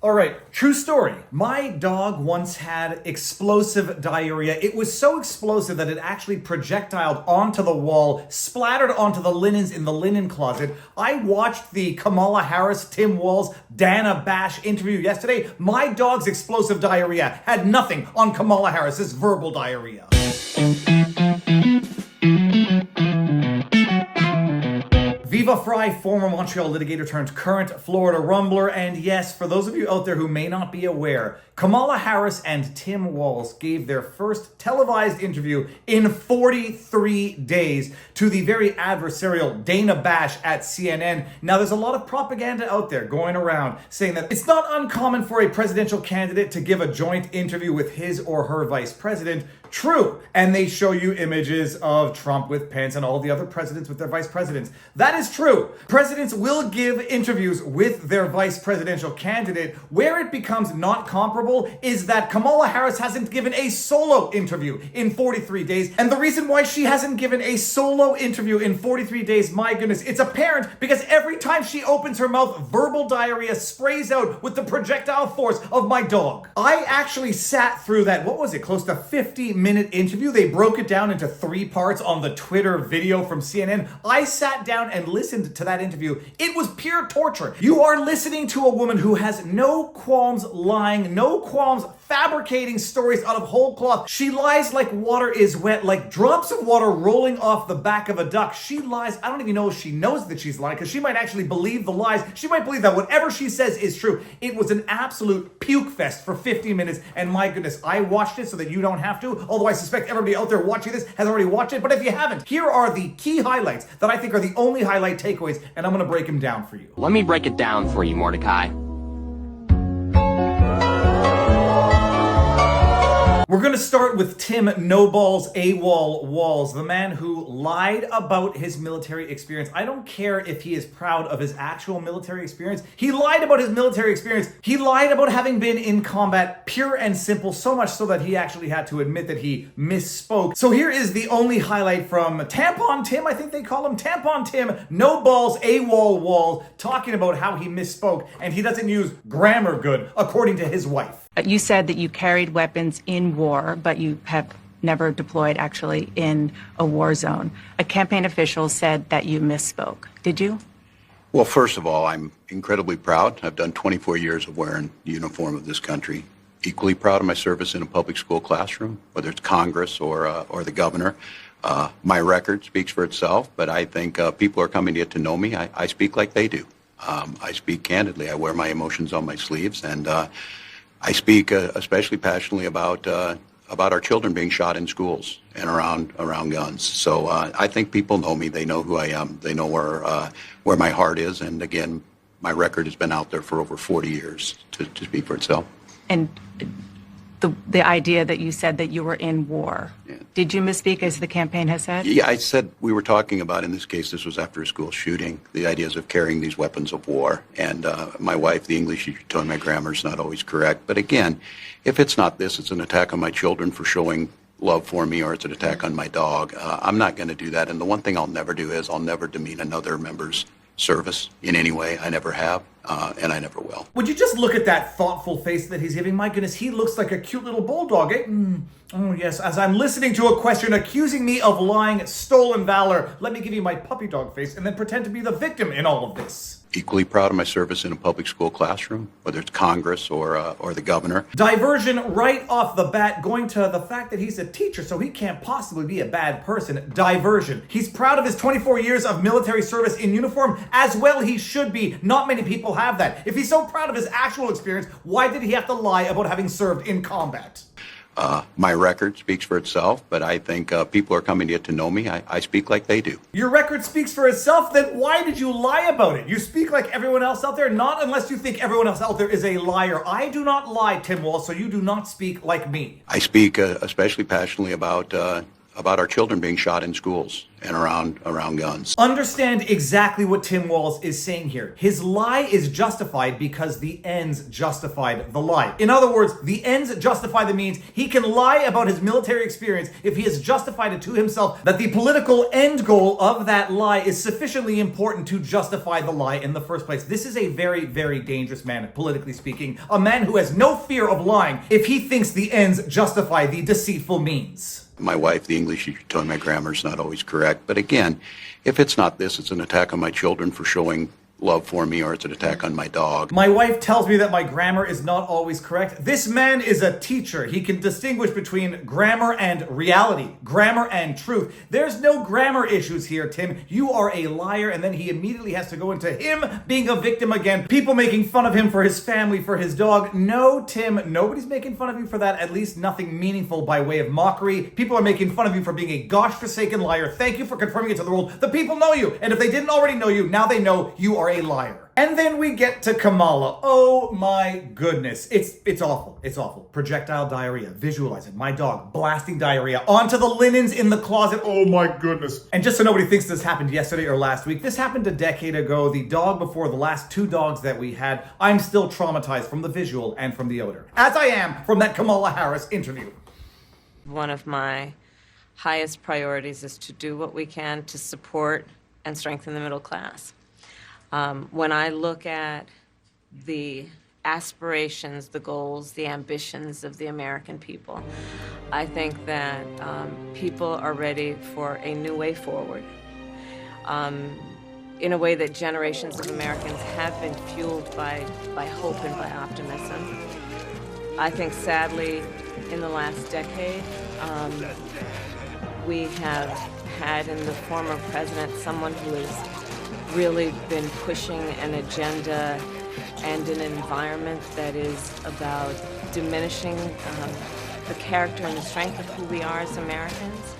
All right, true story. My dog once had explosive diarrhea. It was so explosive that it actually projectiled onto the wall, splattered onto the linens in the linen closet. I watched the Kamala Harris, Tim Walz, Dana Bash interview yesterday. My dog's explosive diarrhea had nothing on Kamala Harris's verbal diarrhea. Viva Frei, former Montreal litigator turned current Florida rumbler, and yes, for those of you out there who may not be aware, Kamala Harris and Tim Walz gave their first televised interview in 43 days to the very adversarial Dana Bash at CNN. Now, there's a lot of propaganda out there going around saying that it's not uncommon for a presidential candidate to give a joint interview with his or her vice president. True. And they show you images of Trump with Pence and all the other presidents with their vice presidents. That is true. Presidents will give interviews with their vice presidential candidate. Where it becomes not comparable is that Kamala Harris hasn't given a solo interview in 43 days. And the reason why she hasn't given a solo interview in 43 days, my goodness, it's apparent because every time she opens her mouth, verbal diarrhea sprays out with the projectile force of my dog. I actually sat through that, what was it, close to 50-minute interview. They broke it down into 3 parts on the Twitter video from CNN. I sat down and listened to that interview. It was pure torture. You are listening to a woman who has no qualms lying, no qualms fabricating stories out of whole cloth. She lies like water is wet, like drops of water rolling off the back of a duck. She lies. I don't even know if she knows that she's lying because she might actually believe the lies. She might believe that whatever she says is true. It was an absolute puke fest for 50 minutes. And my goodness, I watched it so that you don't have to. Although I suspect everybody out there watching this has already watched it. But if you haven't, here are the key highlights that I think are the only highlight takeaways. And I'm going to break them down for you. Let me break it down for you, Mordecai. We're going to start with Tim No Balls AWOL Walz, the man who lied about his military experience. I don't care if he is proud of his actual military experience. He lied about his military experience. He lied about having been in combat, pure and simple, so much so that he actually had to admit that he misspoke. So here is the only highlight from Tampon Tim, I think they call him Tampon Tim, No Balls AWOL Walz, talking about how he misspoke and he doesn't use grammar good, according to his wife. You said that you carried weapons in war, but you have never deployed actually in a war zone. A campaign official said that you misspoke. Did you? Well, first of all, I'm incredibly proud. I've done 24 years of wearing the uniform of this country. Equally proud of my service in a public school classroom, whether it's Congress or the governor. My record speaks for itself, but I think people are coming to get to know me. I speak like they do. I speak candidly. I wear my emotions on my sleeves, and I speak especially passionately about our children being shot in schools and around guns. So I think people know me. They know who I am. They know where my heart is. And again, my record has been out there for over 40 years to speak for itself. And the idea that you said that you were in war, yeah. Did you misspeak as the campaign has said? Yeah, I said we were talking about, in this case, this was after a school shooting, the ideas of carrying these weapons of war. And my wife, the English teacher, told me my grammar is not always correct. But again, if it's not this, it's an attack on my children for showing love for me, or it's an attack on my dog. I'm not going to do that. And the one thing I'll never do is I'll never demean another member's service in any way. I never have, and I never will. Would you just look at that thoughtful face that he's giving? My goodness, he looks like a cute little bulldog, eh? Oh yes, as I'm listening to a question accusing me of lying, stolen valor, let me give you my puppy dog face and then pretend to be the victim in all of this. Equally proud of my service in a public school classroom, whether it's Congress or the governor. Diversion right off the bat, going to the fact that he's a teacher, so he can't possibly be a bad person. Diversion. He's proud of his 24 years of military service in uniform, as well he should be. Not many people have that. If he's so proud of his actual experience, why did he have to lie about having served in combat? My record speaks for itself, but I think people are coming to get to know me. I speak like they do. Your record speaks for itself? Then why did you lie about it? You speak like everyone else out there, not unless you think everyone else out there is a liar. I do not lie, Tim Walz, so you do not speak like me. I speak especially passionately about about our children being shot in schools and around guns. Understand exactly what Tim Walz is saying here. His lie is justified because the ends justified the lie. In other words, the ends justify the means. He can lie about his military experience if he has justified it to himself that the political end goal of that lie is sufficiently important to justify the lie in the first place. This is a very, very dangerous man, politically speaking. A man who has no fear of lying if he thinks the ends justify the deceitful means. My wife, the English teacher, told me my grammar is not always correct. But again, if it's not this, it's an attack on my children for showing love for me, or it's an attack on my dog. My wife tells me that my grammar is not always correct. This man is a teacher. He can distinguish between grammar and reality, grammar and truth. There's no grammar issues here, Tim. You are a liar. And then he immediately has to go into him being a victim again. People making fun of him for his family, for his dog. No, Tim, nobody's making fun of you for that. At least nothing meaningful by way of mockery. People are making fun of you for being a gosh-forsaken liar. Thank you for confirming it to the world. The people know you. And if they didn't already know you, now they know you are a liar. And then we get to Kamala. Oh my goodness. It's awful. It's awful. Projectile diarrhea. Visualize it. My dog blasting diarrhea onto the linens in the closet. Oh my goodness. And just so nobody thinks this happened yesterday or last week, this happened a decade ago. The dog before the last two dogs that we had. I'm still traumatized from the visual and from the odor. As I am from that Kamala Harris interview. One of my highest priorities is to do what we can to support and strengthen the middle class. When I look at the aspirations, the goals, the ambitions of the American people, I think that people are ready for a new way forward, in a way that generations of Americans have been fueled by hope and by optimism. I think, sadly, in the last decade, we have had in the former president someone who has really been pushing an agenda and an environment that is about diminishing the character and the strength of who we are as Americans,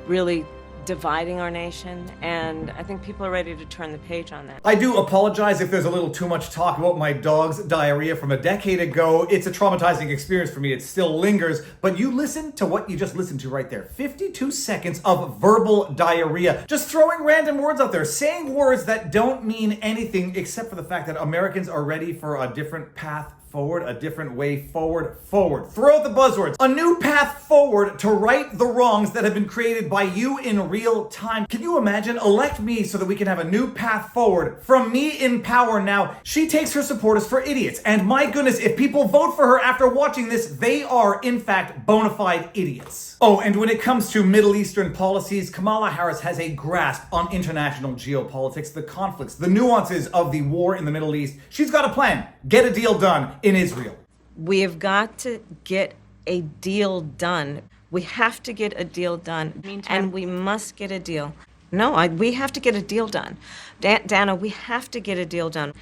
really dividing our nation, and I think people are ready to turn the page on that. I do apologize if there's a little too much talk about my dog's diarrhea from a decade ago. It's a traumatizing experience for me. It still lingers, but you listen to what you just listened to right there. 52 seconds of verbal diarrhea. Just throwing random words out there, saying words that don't mean anything except for the fact that Americans are ready for a different path forward, a different way forward. Throw out the buzzwords. A new path forward to right the wrongs that have been created by you in real time. Can you imagine? Elect me so that we can have a new path forward. From me in power now. She takes her supporters for idiots. And my goodness, if people vote for her after watching this, they are in fact bona fide idiots. Oh, and when it comes to Middle Eastern policies, Kamala Harris has a grasp on international geopolitics, the conflicts, the nuances of the war in the Middle East. She's got a plan. Get a deal done in Israel. We have got to get a deal done. We have to get a deal done. And we must get a deal. No, we have to get a deal done. Dana, we have to get a deal done.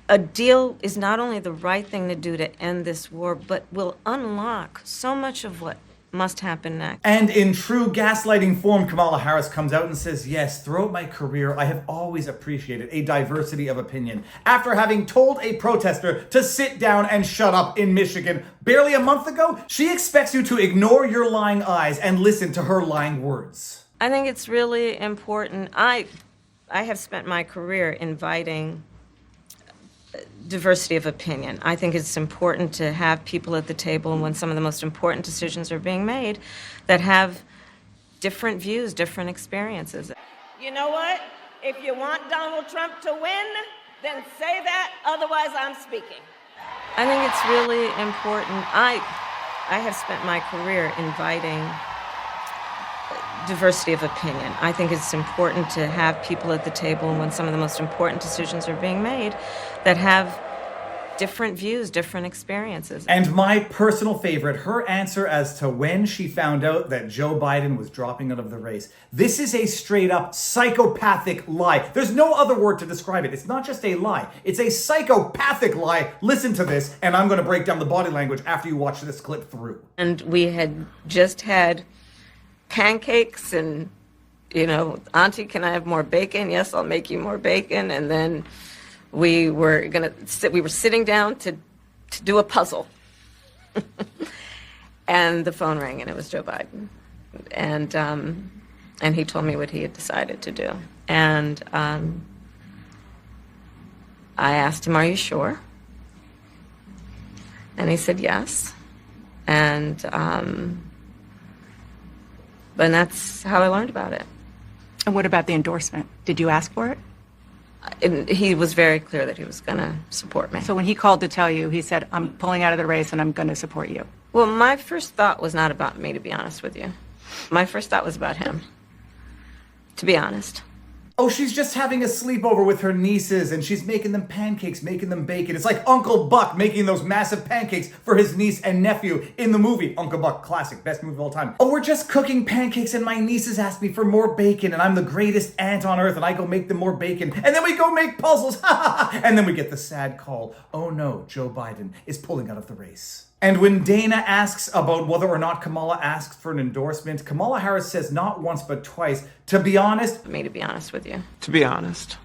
A deal is not only the right thing to do to end this war, but will unlock so much of what must happen next. And in true gaslighting form, Kamala Harris comes out and says, yes, throughout my career, I have always appreciated a diversity of opinion. After having told a protester to sit down and shut up in Michigan barely a month ago, she expects you to ignore your lying eyes and listen to her lying words. I think it's really important. I have spent my career inviting diversity of opinion. I think it's important to have people at the table when some of the most important decisions are being made that have different views, different experiences. You know what? If you want Donald Trump to win, then say that, otherwise I'm speaking. I think it's really important. I have spent my career inviting diversity of opinion. I think it's important to have people at the table when some of the most important decisions are being made that have different views, different experiences. And my personal favorite, her answer as to when she found out that Joe Biden was dropping out of the race. This is a straight up psychopathic lie. There's no other word to describe it. It's not just a lie. It's a psychopathic lie. Listen to this, and I'm going to break down the body language after you watch this clip through. And we had just had pancakes and, Auntie, can I have more bacon? Yes, I'll make you more bacon. And then we were sitting down to do a puzzle. And the phone rang, and it was Joe Biden. And he told me what he had decided to do. And I asked him, "Are you sure?" And he said yes. And that's how I learned about it. And what about the endorsement? Did you ask for it? And he was very clear that he was going to support me. So when he called to tell you, he said, "I'm pulling out of the race and I'm going to support you." Well, my first thought was not about me, to be honest with you. My first thought was about him, to be honest. Oh, she's just having a sleepover with her nieces and she's making them pancakes, making them bacon. It's like Uncle Buck making those massive pancakes for his niece and nephew in the movie. Uncle Buck, classic, best movie of all time. Oh, we're just cooking pancakes and my nieces ask me for more bacon and I'm the greatest aunt on earth and I go make them more bacon. And then we go make puzzles. And then we get the sad call. Oh no, Joe Biden is pulling out of the race. And when Dana asks about whether or not Kamala asks for an endorsement, Kamala Harris says not once but twice, to be honest. Me, to be honest with you. To be honest.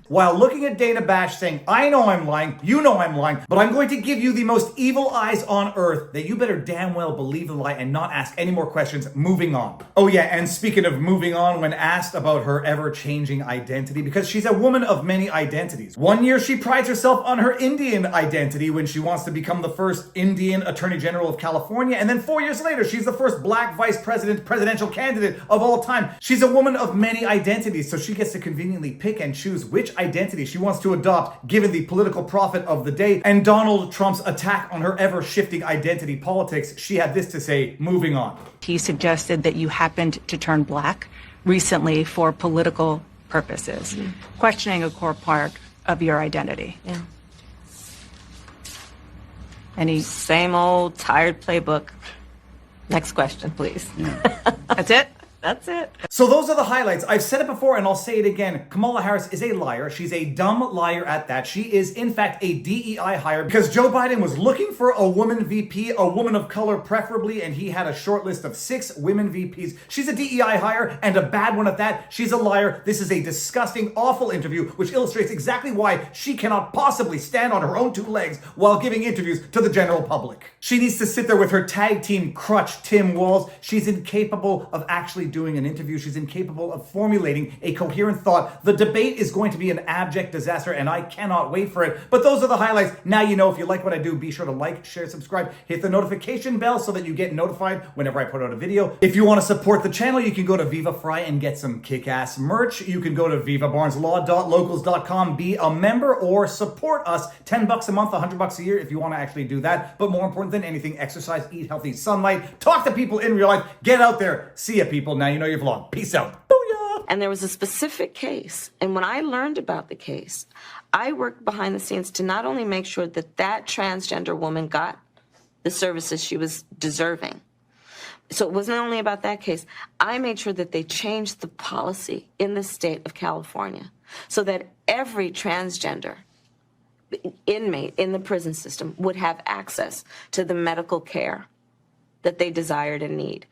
While looking at Dana Bash saying, I know I'm lying, you know I'm lying, but I'm going to give you the most evil eyes on earth that you better damn well believe the lie and not ask any more questions. Moving on. Oh yeah, and speaking of moving on, when asked about her ever-changing identity, because she's a woman of many identities. One year she prides herself on her Indian identity when she wants to become the first Indian Attorney General of California, and then 4 years later she's the first black vice president presidential candidate of all time. She's a woman of many identities, so she gets to conveniently pick and choose which identity she wants to adopt given the political profit of the day. And Donald Trump's attack on her ever-shifting identity politics, she had this to say, moving on. He suggested that you happened to turn black recently for political purposes, questioning a core part of your identity. Yeah. Any? Same old tired playbook. Next question, please. That's it? That's it. So those are the highlights. I've said it before and I'll say it again. Kamala Harris is a liar. She's a dumb liar at that. She is, in fact, a DEI hire because Joe Biden was looking for a woman VP, a woman of color preferably, and he had a short list of 6 women VPs. She's a DEI hire and a bad one at that. She's a liar. This is a disgusting, awful interview, which illustrates exactly why she cannot possibly stand on her own 2 legs while giving interviews to the general public. She needs to sit there with her tag team crutch, Tim Walz. She's incapable of actually doing an interview. She's incapable of formulating a coherent thought. The debate is going to be an abject disaster and I cannot wait for it. But those are the highlights. Now you know. If you like what I do, be sure to like, share, subscribe, hit the notification bell so that you get notified whenever I put out a video. If you want to support the channel, you can go to Viva Frei and get some kick-ass merch. You can go to vivabarneslaw.locals.com, be a member or support us. $10 a month, $100 a year if you want to actually do that. But more important than anything, exercise, eat healthy, sunlight, talk to people in real life, get out there, see ya people. Now you know your vlog. Peace out. Booyah! And there was a specific case. And when I learned about the case, I worked behind the scenes to not only make sure that that transgender woman got the services she was deserving. So it wasn't only about that case. I made sure that they changed the policy in the state of California so that every transgender inmate in the prison system would have access to the medical care that they desired and need.